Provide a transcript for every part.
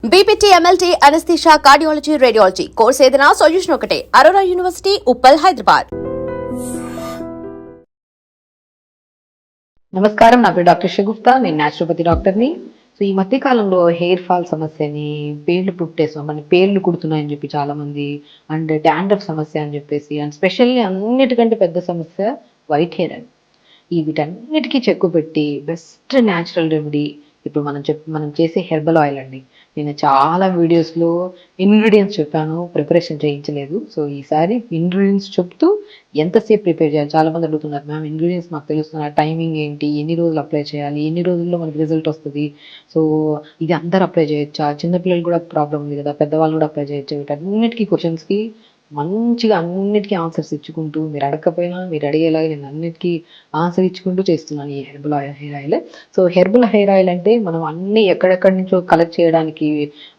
BPT MLT anaesthesia cardiology radiology course ఏదైనా solution ఒకటే Aurora university Uppal Hyderabad. నమస్కారం, నా పేరు డాక్టర్ షగుప్తా. నేను న్యాచురోపతి డాక్టర్ని. సో ఈ మధ్య కాలంలో హెయిర్ ఫాల్ సమస్యని, పేర్లు మన పేర్లు కుడుతున్నాయని చెప్పి చాలా మంది, అండ్ డాండ్రఫ్ సమస్య అని చెప్పేసి, అండ్ స్పెషల్లీ అన్నిటికంటే పెద్ద సమస్య వైట్ హెయిర్ అని. ఈ వీటన్నిటికీ చెక్కు పెట్టి బెస్ట్ న్యాచురల్ రెమెడీ ఇప్పుడు మనం చేసే హెర్బల్ ఆయిల్ అండి. నేను చాలా వీడియోస్లో ఇంగ్రీడియంట్స్ చెప్పాను, ప్రిపరేషన్ చేయించలేదు. సో ఈసారి ఇంగ్రీడియంట్స్ చెప్తూ ఎంతసేపు ప్రిపేర్ చేయాలి, చాలా మంది అడుగుతున్నారు మ్యామ్ ఇంగ్రీడియంట్స్ మాకు తెలుస్తున్నారు, టైమింగ్ ఏంటి, ఎన్ని రోజులు అప్లై చేయాలి, ఎన్ని రోజుల్లో మనకి రిజల్ట్ వస్తుంది, సో ఇది అందరు అప్లై చేయొచ్చా, చిన్నపిల్లలు కూడా ప్రాబ్లం ఉంది కదా, పెద్దవాళ్ళు కూడా అప్లై చేయొచ్చా, వీటన్నిటికీ క్వశ్చన్స్కి మంచిగా అన్నిటికీ ఆన్సర్స్ ఇచ్చుకుంటూ, మీరు అడగకపోయినా మీరు అడిగేలాగా నేను అన్నిటికీ ఆన్సర్ ఇచ్చుకుంటూ చేస్తున్నాను ఈ herbal hair oil. So herbal hair oil అంటే మనం అన్ని ఎక్కడెక్కడి నుంచో కలెక్ట్ చేయడానికి,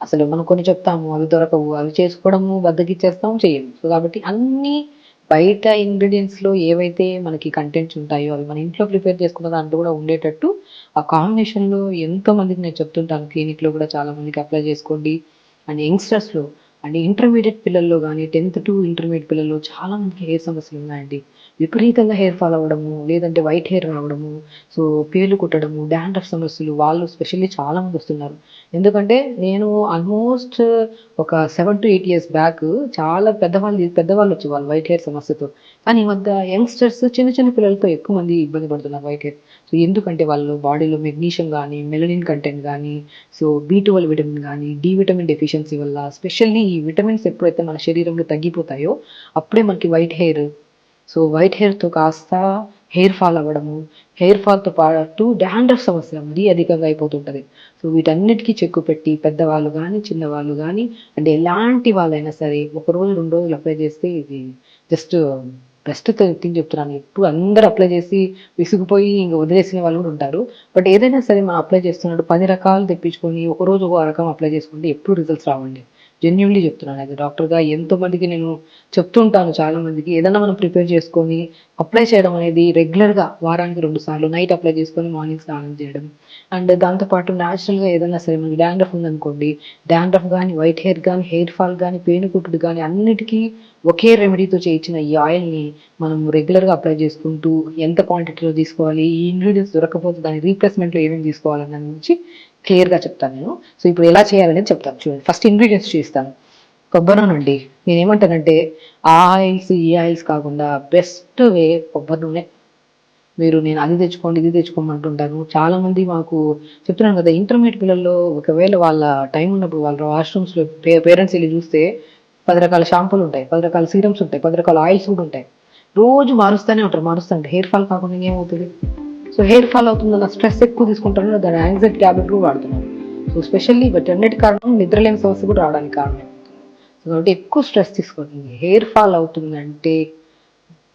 అసలు మనం కొన్ని చెప్తాము అవి దొరకవు, అవి చేసుకోవడము బద్దకిచ్చేస్తాము, చేయము. సో కాబట్టి అన్ని బయట ఇంగ్రీడియంట్స్లో ఏవైతే మనకి కంటెంట్స్ ఉంటాయో అవి మన ఇంట్లో ప్రిపేర్ చేసుకున్న దాంట్లో కూడా ఉండేటట్టు ఆ కాంబినేషన్లో ఎంతో మందికి నేను చెప్తుంటాను. క్లినిక్లో కూడా చాలా మందికి అప్లై చేసుకోండి. అండ్ యంగ్స్టర్స్లో అండ్ ఇంటర్మీడియట్ పిల్లల్లో కానీ 10th to ఇంటర్మీడియట్ పిల్లల్లో చాలా మందికి హెయిర్ సమస్యలు ఉన్నాయండి. విపరీతంగా హెయిర్ ఫాల్ అవ్వడము, లేదంటే వైట్ హెయిర్ రావడము, సో పేర్లు కుట్టడము, డాండ్రఫ్ సమస్యలు, వాళ్ళు స్పెషల్లీ చాలా మంది వస్తున్నారు. ఎందుకంటే నేను ఆల్మోస్ట్ ఒక 7 to 8 years బ్యాక్ చాలా పెద్దవాళ్ళు వచ్చేవాళ్ళు వైట్ హెయిర్ సమస్యతో. కానీ ఈ మధ్య యంగ్స్టర్స్ చిన్న చిన్న పిల్లలతో ఎక్కువ మంది ఇబ్బంది పడుతున్నారు వైట్ హెయిర్. సో ఎందుకంటే వాళ్ళు బాడీలో మెగ్నీషియం కానీ, మెలనిన్ కంటెంట్ కానీ, సో B12 విటమిన్ కానీ, డి విటమిన్ డెఫిషియన్సీ వల్ల, స్పెషల్లీ ఈ విటమిన్స్ ఎప్పుడైతే మన శరీరంలో తగ్గిపోతాయో అప్పుడే మనకి వైట్ హెయిర్, సో వైట్ హెయిర్తో కాస్త హెయిర్ ఫాల్ అవ్వడము, హెయిర్ ఫాల్తో పాటు డాండ్రఫ్ సమస్య మరీ అధికంగా అయిపోతుంటుంది. సో వీటన్నిటికీ చెక్కు పెట్టి పెద్దవాళ్ళు కానీ, చిన్నవాళ్ళు కానీ, అంటే ఎలాంటి వాళ్ళైనా సరే 1 రోజు 2 రోజులు అప్లై చేస్తే ఇది జస్ట్ బెస్ట్ థింగ్ చెప్తున్నాను. ఎప్పుడు అందరూ అప్లై చేసి విసిగిపోయి ఇంక వదిలేసిన వాళ్ళు కూడా ఉంటారు. బట్ ఏదైనా సరే మనం అప్లై చేస్తున్నాడు 10 రకాలు తెప్పించుకొని ఒకరోజు ఒక రకం అప్లై చేసుకుంటే ఎప్పుడు రిజల్ట్స్ రావండి. జెన్యున్లీ చెప్తున్నాను. అది డాక్టర్గా ఎంతో మందికి నేను చెప్తుంటాను. చాలా మందికి ఏదైనా మనం ప్రిపేర్ చేసుకొని అప్లై చేయడం అనేది రెగ్యులర్గా వారానికి 2 సార్లు నైట్ అప్లై చేసుకొని మార్నింగ్ స్నానం చేయడం. అండ్ దాంతోపాటు న్యాచురల్గా ఏదైనా సరే మనకి డాండ్రఫ్ ఉందనుకోండి, డాండ్రఫ్ కానీ, వైట్ హెయిర్ కానీ, హెయిర్ ఫాల్ కానీ, పేనుకుట్టుడు కానీ, అన్నిటికీ ఒకే రెమెడీతో చేయించిన ఈ ఆయిల్ని మనం రెగ్యులర్గా అప్లై చేసుకుంటూ ఎంత క్వాంటిటీలో తీసుకోవాలి, ఈ ఇంగ్రీడియంట్స్ దొరకకపోతే దాని రీప్లేస్మెంట్లో ఏమేమి తీసుకోవాలన్న గురించి క్లియర్గా చెప్తాను నేను. సో ఇప్పుడు ఎలా చేయాలనేది చెప్తాను చూడండి. ఫస్ట్ ఇంగ్రీడియంట్స్ చూస్తాను. కొబ్బరి నూనె అండి. నేనేమంటానంటే ఆ ఆయిల్స్ ఈ ఆయిల్స్ కాకుండా బెస్ట్ వే కొబ్బరి నూనె. నేను అది తెచ్చుకోండి ఇది తెచ్చుకోమంటుంటాను. చాలా మంది మాకు చెప్తున్నాను కదా, ఇంటర్మీడియట్ పిల్లల్లో ఒకవేళ వాళ్ళ టైం ఉన్నప్పుడు వాళ్ళ వాష్రూమ్స్లో పేరెంట్స్ వెళ్ళి చూస్తే 10 రకాల షాంపూలు ఉంటాయి, 10 రకాల సీరమ్స్ ఉంటాయి, 10 రకాల ఆయిల్స్ కూడా ఉంటాయి. రోజు మారుస్తూనే ఉంటారు. మారుస్తుంటే హెయిర్ ఫాల్ కాకుండా ఏమవుతుంది? సో హెయిర్ ఫాల్ అవుతుందన్న స్ట్రెస్ ఎక్కువ తీసుకుంటారు, దాని యాంగ్జైటీ ట్యాబ్లెట్ కూడా వాడుతున్నారు. సో స్పెషల్లీ వీటన్నిటి కారణం నిద్రలేని సమస్య కూడా రావడానికి కారణం. సో కాబట్టి ఎక్కువ స్ట్రెస్ తీసుకోండి. హెయిర్ ఫాల్ అవుతుందంటే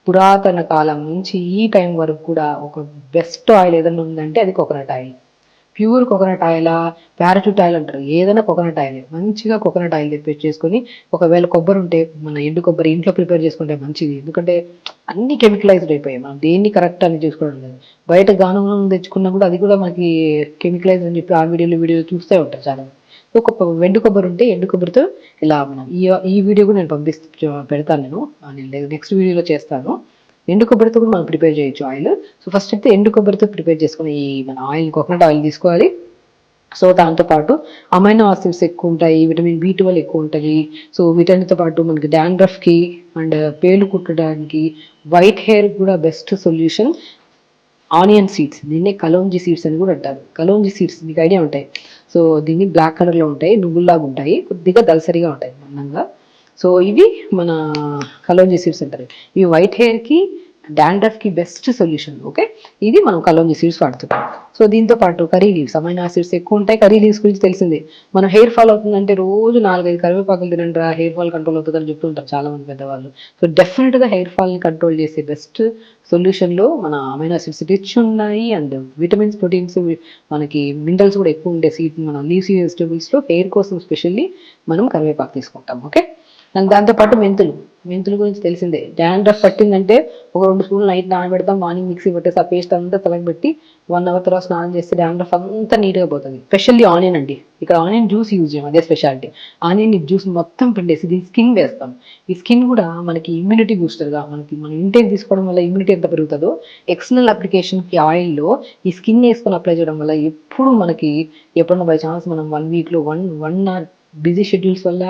పురాతన కాలం నుంచి ఈ టైం వరకు కూడా ఒక బెస్ట్ ఆయిల్ ఏదైనా ఉందంటే అది కోకోనట్ ఆయిల్. ప్యూర్ కోకోనట్ ఆయిలా, ప్యారాచూట్ ఆయిల్ అంటారు, ఏదైనా కోకోనట్ ఆయిల్. మంచిగా కోకోనట్ ఆయిల్ చేసుకొని, ఒకవేళ కొబ్బరి ఉంటే మన ఎండు కొబ్బరి ఇంట్లో ప్రిపేర్ చేసుకుంటే మంచిది. ఎందుకంటే అన్ని కెమికలైజ్డ్ అయిపోయాయి. మనం దేన్ని కరెక్ట్ అని చేసుకోవడం లేదు. బయట గానుగ తెచ్చుకున్నా కూడా అది కూడా మనకి కెమికలైజ్ అని చెప్పి ఆ వీడియోలు చూస్తూ ఉంటారు చాలా. ఒక ఎండు కొబ్బరి ఉంటే ఎండు కొబ్బరితో ఇలా మనం ఈ వీడియో కూడా నేను పెడతాను. నేను నెక్స్ట్ వీడియోలో చేస్తాను. ఎండు కొబ్బరితో కూడా మనం ప్రిపేర్ చేయొచ్చు ఆయిల్. సో ఫస్ట్ అయితే ఎండు కొబ్బరితో ప్రిపేర్ చేసుకుని ఈ మన ఆయిల్ కోకోనట్ ఆయిల్ తీసుకోవాలి. సో దాంతోపాటు అమైనో ఆసిడ్స్ ఎక్కువ ఉంటాయి, విటమిన్ B12 ఎక్కువ ఉంటుంది. సో వీటన్నిటితో పాటు మనకి డాండ్రఫ్కి అండ్ పేలు కుట్టడానికి, వైట్ హెయిర్ కూడా బెస్ట్ సొల్యూషన్ ఆనియన్ సీడ్స్. దీన్నే కలోంజీ సీడ్స్ అని కూడా అంటారు. కలోంజీ సీడ్స్ మీకు ఐడియా ఉంటాయి. సో దీన్ని బ్లాక్ కలర్లో ఉంటాయి, నువ్వుల్లాగా ఉంటాయి, కొద్దిగా దలసరిగా ఉంటాయి మందంగా. సో ఇవి మన కలోంజీ సీడ్స్ అంటారు. ఇవి వైట్ హెయిర్కి, డాండ్రఫ్కి బెస్ట్ సొల్యూషన్. ఓకే, ఇది మనం కలోంజీ సీడ్స్ వాడుతుంటాం. సో దీంతో పాటు కర్రీ లీవ్స్, అమైనో ఆసిడ్స్ ఎక్కువ ఉంటాయి. కర్రీ లీవ్స్ గురించి తెలిసిందే. మనం హెయిర్ ఫాల్ అవుతుందంటే రోజు 4-5 కరివేపాకులు తినండి రా, హెయిర్ ఫాల్ కంట్రోల్ అవుతుందని చెప్తుంటారు చాలా మంది పెద్దవాళ్ళు. సో డెఫినెట్గా హెయిర్ ఫాల్ని కంట్రోల్ చేసే బెస్ట్ సొల్యూషన్లో మన అమైనో ఆసిడ్స్ రిచ్ ఉన్నాయి. అండ్ విటమిన్స్, ప్రోటీన్స్, మనకి మినరల్స్ కూడా ఎక్కువ ఉండే మన లీఫీ వెజిటబుల్స్లో హెయిర్ కోసం స్పెషల్లీ మనం కరివేపాకు తీసుకుంటాం. ఓకే, అండ్ దాంతోపాటు మెంతులు గురించి తెలిసిందే. డాండ్రఫ్ పట్టిందంటే ఒక 2 స్పూన్లు నైట్ నానబెడతాం, మార్నింగ్ మిక్సీ పట్టేసి ఆ పేస్ట్ అంతా తలకి పెట్టి 1 అవర్ తర్వాత స్నానం చేస్తే డాండ్రఫ్ అంతా నీట్గా పోతుంది. స్పెషల్లీ ఆనియన్ అండి, ఇక్కడ ఆనియన్ జ్యూస్ యూజ్ చేయం, అదే స్పెషాలిటీ. ఆనియన్ జ్యూస్ మొత్తం పిండేసి ఇది స్కిన్ వేస్తాం. ఈ స్కిన్ కూడా మనకి ఇమ్యూనిటీ బూస్టర్గా, మనం ఇంటేక్ తీసుకోవడం వల్ల ఇమ్యూనిటీ ఎంత పెరుగుతుందో ఎక్స్టర్నల్ అప్లికేషన్కి ఆయిల్లో ఈ స్కిన్ వేసుకొని అప్లై చేయడం వల్ల ఎప్పుడు మనకి ఎప్పుడన్నా బై ఛాన్స్ మనం 1 వీక్లో వన్ బిజీ షెడ్యూల్స్ వల్ల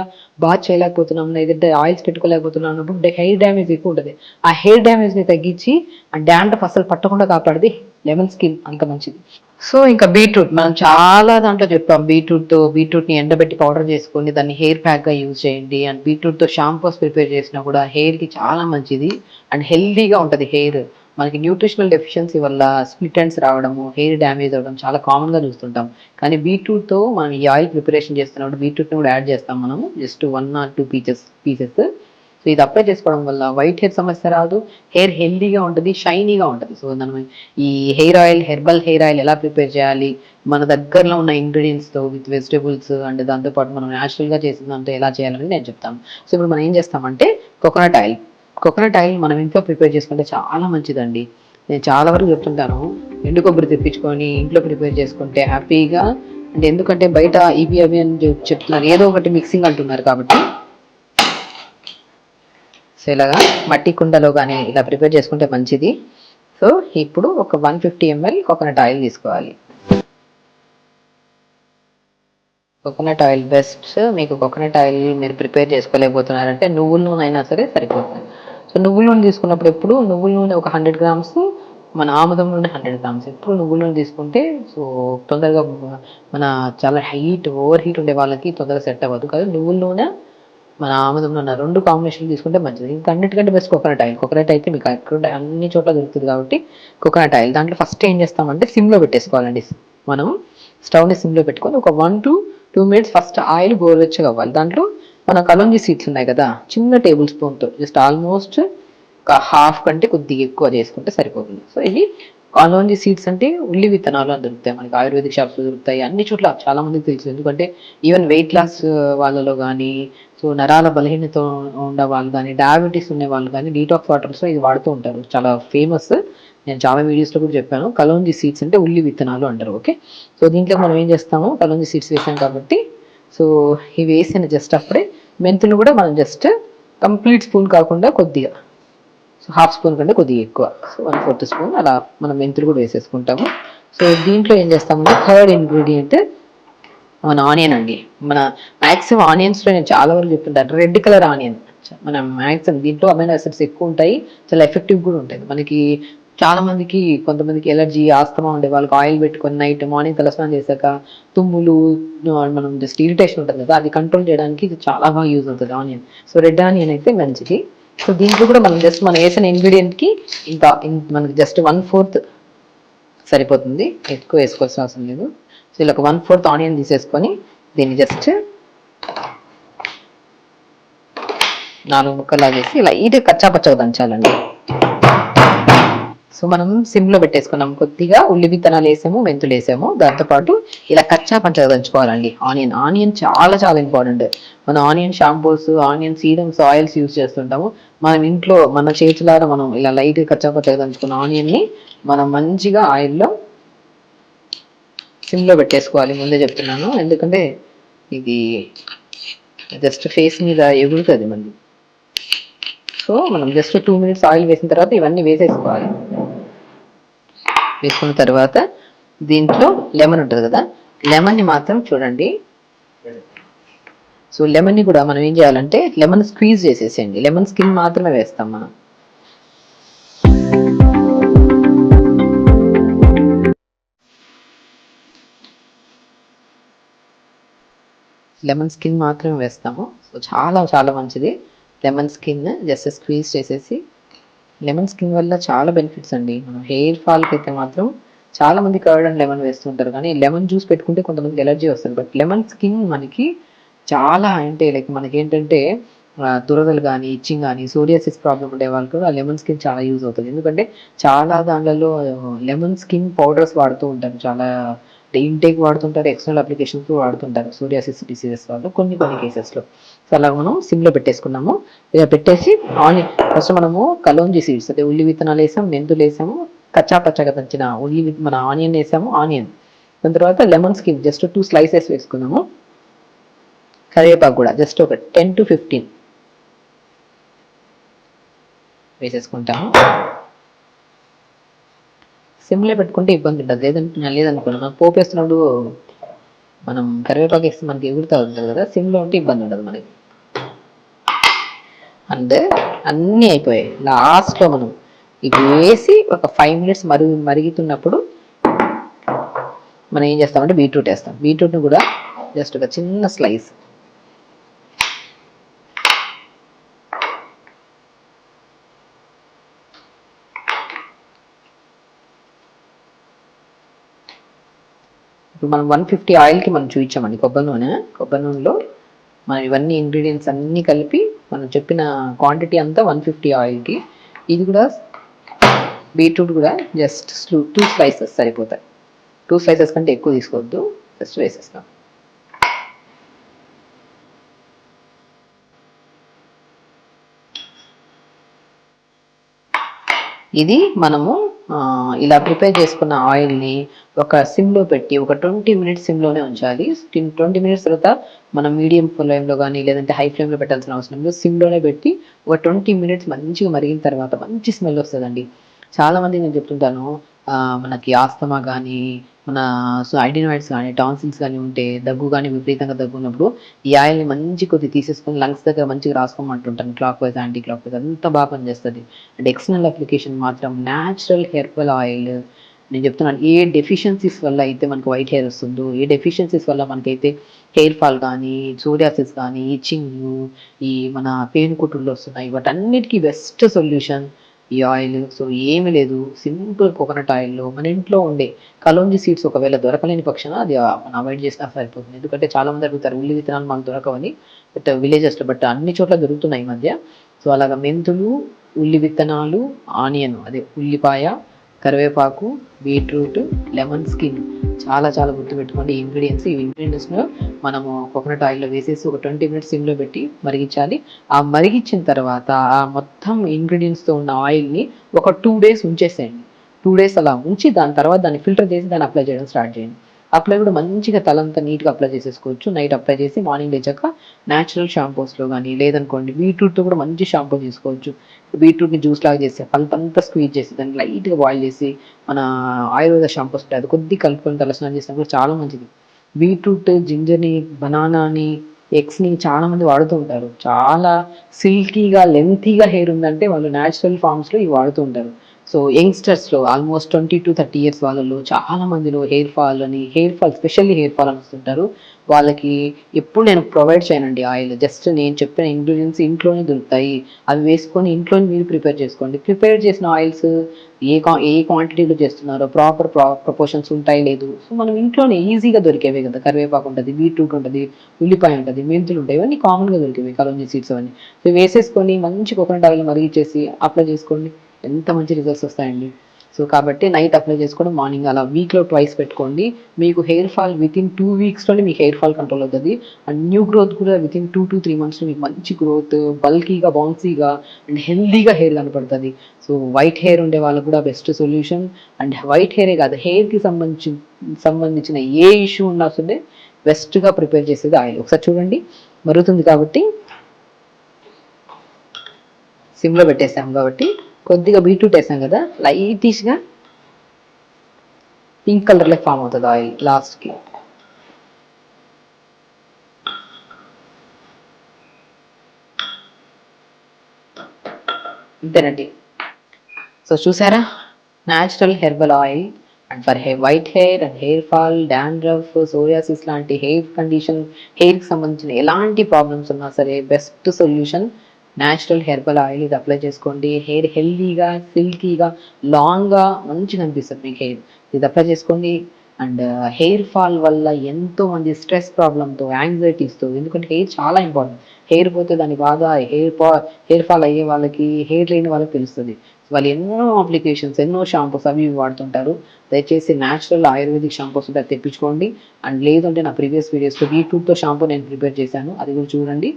బాత్ చేయలేకపోతున్నాం, లేదంటే ఆయిల్స్ పెట్టుకోలేకపోతున్నాం అన్నప్పుడు హెయిర్ డ్యామేజ్ ఎక్కువ ఉంటుంది. ఆ హెయిర్ డ్యామేజ్ని తగ్గించి ఆ డాండ్రఫ్ అసలు పట్టకుండా కాపాడది లెమన్ స్కిన్, అంత మంచిది. సో ఇంకా బీట్రూట్ మనం చాలా దాంట్లో చెప్పాం. బీట్రూట్ని ఎండబెట్టి పౌడర్ చేసుకొని దాన్ని హెయిర్ ప్యాక్గా యూజ్ చేయండి. అండ్ బీట్రూట్తో షాంపూస్ ప్రిపేర్ చేసినా కూడా హెయిర్కి చాలా మంచిది అండ్ హెల్దీగా ఉంటుంది హెయిర్. మనకి న్యూట్రిషనల్ డెఫిషియన్సీ వల్ల స్ప్లిట్ ఎండ్స్ రావడము, హెయిర్ డ్యామేజ్ అవ్వడం చాలా కామన్గా చూస్తుంటాం. కానీ బీట్రూట్తో మనం ఈ ఆయిల్ ప్రిపరేషన్ చేస్తున్నప్పుడు బీట్రూట్ని కూడా యాడ్ చేస్తాం మనము, జస్ట్ 1 or 2 పీసెస్. సో ఇది అప్లై చేసుకోవడం వల్ల వైట్ హెయిర్ సమస్య రాదు, హెయిర్ హెల్దీగా ఉంటుంది, షైనీగా ఉంటుంది. సో మనం ఈ hair oil, herbal hair oil ఎలా ప్రిపేర్ చేయాలి, మన దగ్గరలో ఉన్న ఇంగ్రీడియంట్స్తో విత్ వెజిటేబుల్స్ అండ్ దాంతోపాటు మనం న్యాచురల్గా చేసిన దాంతో ఎలా చేయాలని నేను చెప్తాను. సో ఇప్పుడు మనం ఏం చేస్తామంటే కోకోనట్ ఆయిల్ మనం ఇంట్లో ప్రిపేర్ చేసుకుంటే చాలా మంచిదండి. నేను చాలా వరకు చెప్తుంటాను, ఎండు కొబ్బరి తెప్పించుకొని ఇంట్లో ప్రిపేర్ చేసుకుంటే హ్యాపీగా. అంటే ఎందుకంటే బయట ఇవి అవి అని చెప్తున్నారు, ఏదో ఒకటి మిక్సింగ్ అంటున్నారు కాబట్టి. సో ఇలాగా మట్టి కుండలో కానీ ఇలా ప్రిపేర్ చేసుకుంటే మంచిది. సో ఇప్పుడు ఒక 150 ml కోకోనట్ ఆయిల్ తీసుకోవాలి. Coconut oil best. మీకు కోకోనట్ ఆయిల్ మీరు ప్రిపేర్ చేసుకోలేకపోతున్నారంటే నువ్వుల నూనె అయినా సరే సరిపోతుంది. సో నువ్వుల నూనె తీసుకున్నప్పుడు ఎప్పుడు నువ్వుల నూనె ఒక 100 grams, మన ఆముదం నూనె 100 grams. ఎప్పుడు నువ్వుల నూనె తీసుకుంటే సో తొందరగా మన చాలా ఓవర్ హీట్ ఉండే వాళ్ళకి తొందరగా సెట్ అవ్వదు కదా. నువ్వుల నూనె, మన ఆముదం నూనె 2 కాంబినేషన్ తీసుకుంటే మంచిది. ఇంకా అన్నిటికంటే బెస్ట్ కోకోనట్ ఆయిల్. కోకోనట్ అయితే మీకు ఎక్కడ అన్ని చోట్ల దొరుకుతుంది కాబట్టి కోకోనట్ ఆయిల్. దాంట్లో ఫస్ట్ ఏం చేస్తామంటే సిమ్లో పెట్టేసుకోవాలండి. మనం స్టవ్ని సిమ్లో పెట్టుకొని ఒక 1 to 2 minutes ఫస్ట్ ఆయిల్ గోరువెచ్చగా అవ్వాలి. దాంట్లో మన కలోంజీ సీడ్స్ ఉన్నాయి కదా, చిన్న టేబుల్ స్పూన్తో జస్ట్ ఆల్మోస్ట్ ఒక హాఫ్ కంటే కొద్దిగా ఎక్కువ చేసుకుంటే సరిపోతుంది. సో ఇవి కలోంజీ సీడ్స్ అంటే ఉల్లి విత్తనాలు అని దొరుకుతాయి మనకి, ఆయుర్వేదిక్ షాప్స్లో దొరుకుతాయి అన్ని చోట్ల, చాలా మందికి తెలుసు. ఎందుకంటే ఈవెన్ వెయిట్ లాస్ వాళ్ళలో కానీ, సో నరాల బలహీనత ఉన్న వాళ్ళు కానీ, డయాబెటీస్ ఉన్న వాళ్ళు కానీ డీటాక్స్ వాటర్స్లో ఇది వాడుతూ ఉంటారు, చాలా ఫేమస్. నేను చాలా వీడియోస్లో కూడా చెప్పాను. కలోంజీ సీడ్స్ అంటే ఉల్లి విత్తనాలు అంటారు. ఓకే, సో దీంట్లో మనం ఏం చేస్తాము, కలోంజీ సీడ్స్ వేసాం కాబట్టి సో ఇవి వేసిన జస్ట్ అప్పుడే మెంతులు కూడా మనం జస్ట్ కంప్లీట్ స్పూన్ కాకుండా కొద్దిగా, సో హాఫ్ స్పూన్ కంటే కొద్దిగా ఎక్కువ, సో 1/4 స్పూన్ అలా మనం మెంతులు కూడా వేసేసుకుంటాము. సో దీంట్లో ఏం చేస్తామంటే థర్డ్ ఇంగ్రీడియంట్ మన ఆనియన్ అండి. మన మ్యాక్సిమం ఆనియన్స్లో నేను చాలా వరకు చెప్తుంటాను, రెడ్ కలర్ ఆనియన్. మన మ్యాక్సిమం దీంట్లో అమైనో యాసిడ్స్ ఎక్కువ ఉంటాయి, చాలా ఎఫెక్టివ్ కూడా ఉంటాయి. మనకి చాలా మందికి, కొంతమందికి ఎలర్జీ, ఆస్తమా ఉండే వాళ్ళకి ఆయిల్ పెట్టుకొని నైట్ మార్నింగ్ తలస్నానం చేశాక తుమ్ములు, మనం జస్ట్ ఇరిటేషన్ ఉంటుంది కదా, అది కంట్రోల్ చేయడానికి ఇది చాలా బాగా యూజ్ అవుతుంది ఆనియన్. సో రెడ్ ఆనియన్ అయితే మంచిది. సో దీంట్లో కూడా మనం జస్ట్ మనం వేసిన ఇంగ్రీడియంట్కి ఇంకా మనకి జస్ట్ 1/4 సరిపోతుంది, ఎక్కువ వేసుకోవాల్సిన అవసరం లేదు. సో ఇలా ఒక 1/4 ఆనియన్ తీసేసుకొని దీన్ని జస్ట్ 4 ముక్కలా చేసి లైట్గా కచ్చాపచ్చగా దంచాలండి. సో మనం సిమ్లో పెట్టేసుకున్నాం, కొద్దిగా ఉల్లి విత్తనాలు వేసాము, మెంతులు వేసాము, దాంతోపాటు ఇలా కచ్చా పంచగా దంచుకోవాలండి. ఆనియన్ చాలా చాలా ఇంపార్టెంట్. మనం onion shampoos, onion serums, oils use చేస్తుంటాము. మనం ఇంట్లో మన చేతులారా మనం ఇలా లైట్ కచ్చా పంచగా దంచుకున్న ఆనియన్ని మనం మంచిగా ఆయిల్లో సిమ్లో పెట్టేసుకోవాలి. ముందే చెప్తున్నాను, ఎందుకంటే ఇది జస్ట్ ఫేస్ మీద ఎగురుతుంది మళ్ళీ. సో మనం జస్ట్ 2 minutes ఆయిల్ వేసిన తర్వాత ఇవన్నీ వేసేసుకోవాలి. వేసుకున్న తర్వాత దీంట్లో లెమన్ ఉంటుంది కదా, లెమన్ని మాత్రం చూడండి. సో లెమన్ని కూడా మనం ఏం చేయాలంటే లెమన్ స్క్వీజ్ చేసేసేయండి, లెమన్ స్కిన్ మాత్రమే వేస్తాం మనం. లెమన్ స్కిన్ మాత్రమే వేస్తాము. సో చాలా చాలా మంచిది లెమన్ స్కిన్. జస్ట్ స్క్వీజ్ చేసేసి, లెమన్ స్కిన్ వల్ల చాలా బెనిఫిట్స్ అండి. మనం హెయిర్ ఫాల్కి అయితే మాత్రం చాలా మంది కర్డ్ అండ్ లెమన్ వేస్తుంటారు, కానీ లెమన్ జ్యూస్ పెట్టుకుంటే కొంతమందికి ఎలర్జీ వస్తుంది. బట్ లెమన్ స్కిన్ మనకి చాలా, అంటే లైక్ మనకి ఏంటంటే దురదలు కానీ, ఇచ్చింగ్ కానీ, సోరియాసిస్ ప్రాబ్లం ఉండే వాళ్ళు కూడా లెమన్ స్కిన్ చాలా యూజ్ అవుతుంది. ఎందుకంటే చాలా దాంట్లో లెమన్ స్కిన్ పౌడర్స్ వాడుతూ ఉంటారు చాలా ఇంటేక్ వాడుతుంటారు, ఎక్స్టర్నల్ అప్లికేషన్స్ వాడుతుంటారు సోరియాసిస్ డిసీజెస్ వాళ్ళు కొన్ని కేసెస్లో. సో అలా మనం సిమ్లో పెట్టేసుకున్నాము. ఇలా పెట్టేసి ఫస్ట్ మనము కలోంజీ సీడ్స్ అదే ఉల్లి విత్తనాలు వేసాము, మెంతులు వేసాము, కచ్చా పచ్చగా దంచిన మన ఆనియన్ వేసాము, దాని తర్వాత లెమన్ స్కిన్ జస్ట్ 2 slices వేసుకున్నాము. కరివేపాకు కూడా జస్ట్ ఒక 10 to 15 వేసేసుకుంటాము. సిమ్లో పెట్టుకుంటే ఇబ్బంది ఉండదు, లేదనుకోండి మనం పోపు వేస్తున్నప్పుడు మనం కరివేపాకు వేస్తే మనకి ఎగురుతూ ఉంటుంది కదా, సిమ్లో ఉంటే ఇబ్బంది ఉండదు మనకి. అండ్ అన్నీ అయిపోయాయి. లాస్ట్లో మనం ఇవి వేసి ఒక 5 minutes మరుగుతున్నప్పుడు మనం ఏం చేస్తామంటే బీట్రూట్ వేస్తాం. బీట్రూట్ని కూడా జస్ట్ ఒక చిన్న స్లైస్ ఇప్పుడు మనం 150 ఆయిల్కి మనం చూపించామండి కొబ్బరి నూనెలో మనం ఇవన్నీ ఇంగ్రీడియంట్స్ అన్నీ కలిపి మనం చెప్పిన క్వాంటిటీ అంతా 150 ఆయిల్కి. ఇది కూడా బీట్రూట్ కూడా జస్ట్ 2 slices సరిపోతాయి. 2 slices కంటే ఎక్కువ తీసుకోవద్దు, జస్ట్ వేసేస్తాం. ఇది మనము ఇలా ప్రిపేర్ చేసుకున్న ఆయిల్ని ఒక సిమ్లో పెట్టి ఒక 20 minutes సిమ్లోనే ఉంచాలి. 20 minutes తర్వాత మనం మీడియం ఫ్లేమ్లో కానీ లేదంటే హై ఫ్లేమ్లో పెట్టాల్సిన అవసరం లేదు. సిమ్లోనే పెట్టి ఒక 20 minutes మంచిగా మరిగిన తర్వాత మంచి స్మెల్ వస్తుందండి. చాలామంది నేను చెప్తుంటాను, మనకి ఆస్తమా కానీ మన ఐడినాయిడ్స్ కానీ టాన్సిల్స్ కానీ ఉంటే, దగ్గు కానీ విపరీతంగా దగ్గు ఉన్నప్పుడు ఈ ఆయిల్ని మంచి కొద్ది తీసేసుకొని లంగ్స్ దగ్గర మంచిగా రాసుకోమంటుంటాను. Clockwise anti clockwise అంతా బాగా పనిచేస్తుంది. అండ్ ఎక్స్టర్నల్ అప్లికేషన్ మాత్రం న్యాచురల్ హెర్బల్ ఆయిల్. నేను చెప్తున్నాను, ఏ డెఫిషియన్సీస్ వల్ల అయితే మనకు వైట్ హెయిర్ వస్తుందో, ఏ డెఫిషియన్సీస్ వల్ల మనకైతే హెయిర్ ఫాల్ కానీ సోరియాసిస్ కానీ ఇచ్చింగ్ ఈ మన పేను కుట్టుళ్ళు వస్తున్నాయి, వాటన్నిటికీ బెస్ట్ సొల్యూషన్ ఈ ఆయిల్. సో ఏమీ లేదు, సింపుల్ కోకోనట్ ఆయిల్లో మన ఇంట్లో ఉండే కలోంజీ సీడ్స్ ఒకవేళ దొరకలేని పక్షాన అది మనం అవాయిడ్ చేసినా సరిపోతుంది. ఎందుకంటే చాలా మంది అడుగుతారు ఉల్లి విత్తనాలు మాకు దొరకవని, బట్ విలేజెస్లో బట్ అన్ని చోట్ల దొరుకుతున్నాయి ఈ మధ్య. సో అలాగా మెంతులు, ఉల్లి విత్తనాలు, ఆనియన్ అదే ఉల్లిపాయ, కరివేపాకు, బీట్రూట్, లెమన్ స్కిన్ చాలా చాలా గుర్తుపెట్టుకోండి ఈ ఇంగ్రీడియంట్స్ను మనము కోకోనట్ ఆయిల్లో వేసేసి ఒక 20 minutes సిమ్లో పెట్టి మరిగించాలి. ఆ మరిగించిన తర్వాత ఆ మొత్తం ఇంగ్రీడియంట్స్తో ఉన్న ఆయిల్ని ఒక 2 days ఉంచేసేయండి. 2 days అలా ఉంచి దాని తర్వాత దాన్ని ఫిల్టర్ చేసి దాన్ని అప్లై చేయడం స్టార్ట్ చేయండి. అప్లై కూడా మంచిగా తలంతా నీట్గా అప్లై చేసేసుకోవచ్చు. నైట్ అప్లై చేసి మార్నింగ్ లేచాక న్యాచురల్ షాంపూస్లో కానీ లేదనుకోండి బీట్రూట్తో కూడా మంచి షాంపూ తీసుకోవచ్చు. బీట్రూట్ని జ్యూస్ లాగా చేసి పల్పంతా స్క్వీజ్ చేసి దాన్ని లైట్గా బాయిల్ చేసి మన ఆయుర్వేద షాంపూస్ ఉంటాయి అది కొద్ది కలుపుకొని తలస్నానం చేసినా కూడా చాలా మంచిది. బీట్రూట్, జింజర్ని, బనానాని, ఎగ్స్ని చాలా మంది వాడుతూ ఉంటారు. చాలా సిల్కీగా లెంతీగా హెయిర్ ఉందంటే వాళ్ళు న్యాచురల్ ఫార్మ్స్లో ఇవి వాడుతూ ఉంటారు. సో యంగ్స్టర్స్లో ఆల్మోస్ట్ 20 to 30 years వాళ్ళలో చాలా మందిలో hair fall specially hair fall అని వస్తుంటారు. వాళ్ళకి ఎప్పుడు నేను ప్రొవైడ్ చేయనండి ఆయిల్. జస్ట్ నేను చెప్పిన ఇంగ్రీడియంట్స్ ఇంట్లోనే దొరుకుతాయి, అవి వేసుకొని ఇంట్లోనే మీరు ప్రిపేర్ చేసుకోండి. ప్రిపేర్ చేసిన ఆయిల్స్ ఏ క్వాంటిటీలో చేస్తున్నారో ప్రాపర్ ప్రపోర్షన్స్ ఉంటాయి లేదు. సో మనం ఇంట్లోనే ఈజీగా దొరికేవే కదా, కరివేపాకు ఉంటుంది, బీట్రూట్ ఉంటుంది, ఉల్లిపాయ ఉంటుంది, మెంతులు ఉంటాయి, ఇవన్నీ కామన్గా దొరికేవి కలోంజీ సీడ్స్ అవన్నీ. సో వేసేసుకొని మంచి కోకోనట్ ఆయిల్ మరిగించేసి అప్లై చేసుకోండి, ఎంత మంచి రిజల్ట్స్ వస్తాయండి. సో కాబట్టి నైట్ అప్లై చేసుకోండి, మార్నింగ్ అలా వీక్లో 2 పెట్టుకోండి. మీకు హెయిర్ ఫాల్ వితిన్ 2 weeksలోనే మీకు హెయిర్ ఫాల్ కంట్రోల్ అవుతుంది. అండ్ న్యూ గ్రోత్ కూడా వితిన్ 2 to 3 monthsలో మీకు మంచి గ్రోత్, బల్కీగా, బౌన్సీగా అండ్ హెల్దీగా హెయిర్ కనపడుతుంది. సో వైట్ హెయిర్ ఉండే వాళ్ళకు కూడా బెస్ట్ సొల్యూషన్. అండ్ వైట్ హెయిరే కాదు, హెయిర్కి సంబంధించిన ఏ ఇష్యూ ఉన్నా సరే బెస్ట్గా ప్రిపేర్ చేసేది ఆయిల్. ఒకసారి చూడండి, మరుగుతుంది కాబట్టి సిమ్లో పెట్టేసాం కాబట్టి కొద్దిగా బీట్రూట్ వేసాం కదా, లైటిష్గా పింక్ కలర్లో ఫామ్ అవుతుంది ఆయిల్ లాస్ట్కి. అంతేనండి. సో చూసారా, natural herbal oil and for white hair and hair fall, dandruff, psoriasis లాంటి హెయిర్ కండిషన్, హెయిర్కి సంబంధించిన ఎలాంటి ప్రాబ్లమ్స్ ఉన్నా సరే best solution natural herbal oil. ఇది అప్లై చేసుకోండి, హెయిర్ హెల్దీగా, సిల్కీగా, లాంగ్గా మంచిగా అనిపిస్తుంది మీకు హెయిర్. ఇది అప్లై చేసుకోండి, అండ్ హెయిర్ ఫాల్ వల్ల ఎంతో మంది స్ట్రెస్ ప్రాబ్లంతో, యాంగ్జైటీస్తో, ఎందుకంటే హెయిర్ చాలా ఇంపార్టెంట్. హెయిర్ పోతే దాని బాధ హెయిర్ ఫాల్ అయ్యే వాళ్ళకి, హెయిర్ లేని వాళ్ళకి తెలుస్తుంది. వాళ్ళు ఎన్నో అప్లికేషన్స్, ఎన్నో షాంపూస్ అవి ఇవి వాడుతుంటారు. దయచేసి న్యాచురల్ ఆయుర్వేదిక్ షాంపూస్ ఉంటే తెప్పించుకోండి. అండ్ లేదంటే నా ప్రీవియస్ వీడియోస్లో బీట్రూట్తో షాంపూ నేను ప్రిపేర్ చేశాను, అది కూడా చూడండి.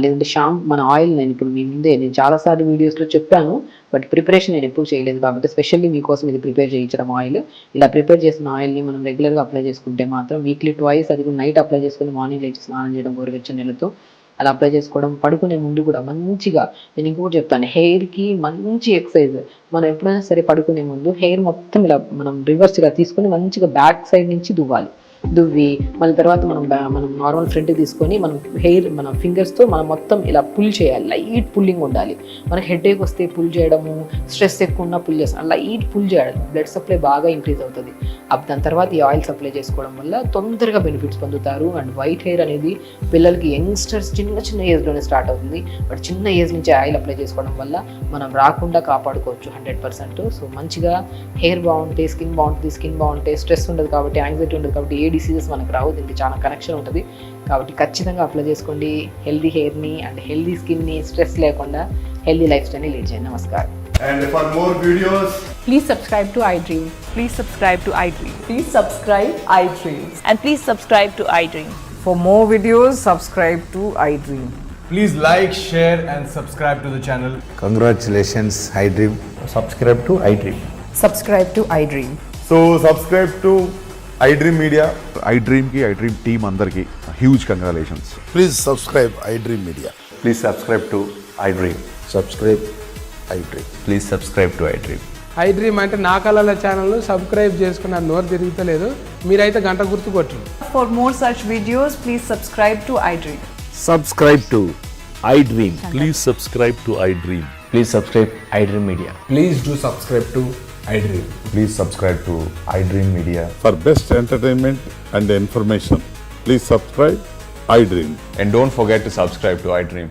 లేదంటే మన ఆయిల్ నేను ఇప్పుడు మీ ముందే నేను చాలాసార్లు వీడియోస్లో చెప్పాను, బట్ ప్రిపరేషన్ నేను ఎప్పుడు చేయలేదు కాబట్టి స్పెషల్లీ మీకోసం ఇది ప్రిపేర్ చేయించడం ఆయిల్. ఇలా ప్రిపేర్ చేసిన ఆయిల్ని మనం రెగ్యులర్గా అప్లై చేసుకుంటే మాత్రం వీక్లీ ట్వైస్, అది కూడా నైట్ అప్లై చేసుకుని మార్నింగ్ లేచి స్నానం చేయడం గోరువెచ్చని నీళ్ళతో అలా అప్లై చేసుకోవడం. పడుకునే ముందు కూడా మంచిగా, నేను ఇంకొకటి చెప్తాను, హెయిర్కి మంచి ఎక్సర్సైజ్. మనం ఎప్పుడైనా సరే పడుకునే ముందు హెయిర్ మొత్తం ఇలా మనం రివర్స్గా తీసుకొని మంచిగా బ్యాక్ సైడ్ నుంచి దువ్వి మళ్ళీ తర్వాత మనం నార్మల్ ఫ్రంట్ తీసుకొని మన ఫింగర్స్తో మనం మొత్తం ఇలా పుల్ చేయాలి. లైట్ పుల్లింగ్ ఉండాలి. మనకి హెడేక్ వస్తే పుల్ చేయడము, స్ట్రెస్ ఎక్కువ ఉన్నా పుల్ చేస్తాం, లైట్ పుల్ చేయాలి. బ్లడ్ సప్లై బాగా ఇంక్రీజ్ అవుతుంది. దాని తర్వాత ఈ ఆయిల్ సప్లై చేసుకోవడం వల్ల తొందరగా బెనిఫిట్స్ పొందుతారు. అండ్ వైట్ హెయిర్ అనేది పిల్లలకి, యంగ్స్టర్స్ చిన్న ఏజ్లోనే స్టార్ట్ అవుతుంది. బట్ చిన్న ఏజ్ నుంచి ఆయిల్ అప్లై చేసుకోవడం వల్ల మనం రాకుండా కాపాడుకోవచ్చు 100%. సో మంచిగా హెయిర్ బాగుంటే స్కిన్ బాగుంటే స్ట్రెస్ ఉండదు కాబట్టి, యాంగ్జైటీ ఉండదు కాబట్టి ఏ డిసీజెస్ మనకు రావు. దీనికి చాలా కనెక్షన్ ఉంటుంది కాబట్టి ఖచ్చితంగా అప్లై చేసుకోండి. హెల్దీ హెయిర్ని అండ్ హెల్దీ స్కిన్ని, స్ట్రెస్ లేకుండా హెల్దీ లైఫ్ స్టైల్ని లీడ్ చేయండి. నమస్కారం. And for more videos, Please subscribe to iDream. Please subscribe to iDream. Please subscribe iDream. And please subscribe to iDream. For more videos, subscribe to iDream. please like, share and subscribe to the channel. Congratulations, iDream. subscribe to iDream. Subscribe to iDream. So subscribe to iDream Media. iDream team అందరికి huge congratulations. Please subscribe iDream Media. Please subscribe to iDream. Subscribe iDream. Please subscribe to iDream. iDream అంటే నా కళల channel subscribe చేసుకున్న నోరు తిరుగుతలేదు, మీరైతే గంట గుర్తు కొట్టండి. For more such videos, please subscribe to iDream. Subscribe to iDream. Please subscribe to iDream. Please subscribe iDream Media. Please do subscribe to iDream. Please subscribe to iDream Media. For best entertainment and information, please subscribe iDream. And don't forget to subscribe to iDream.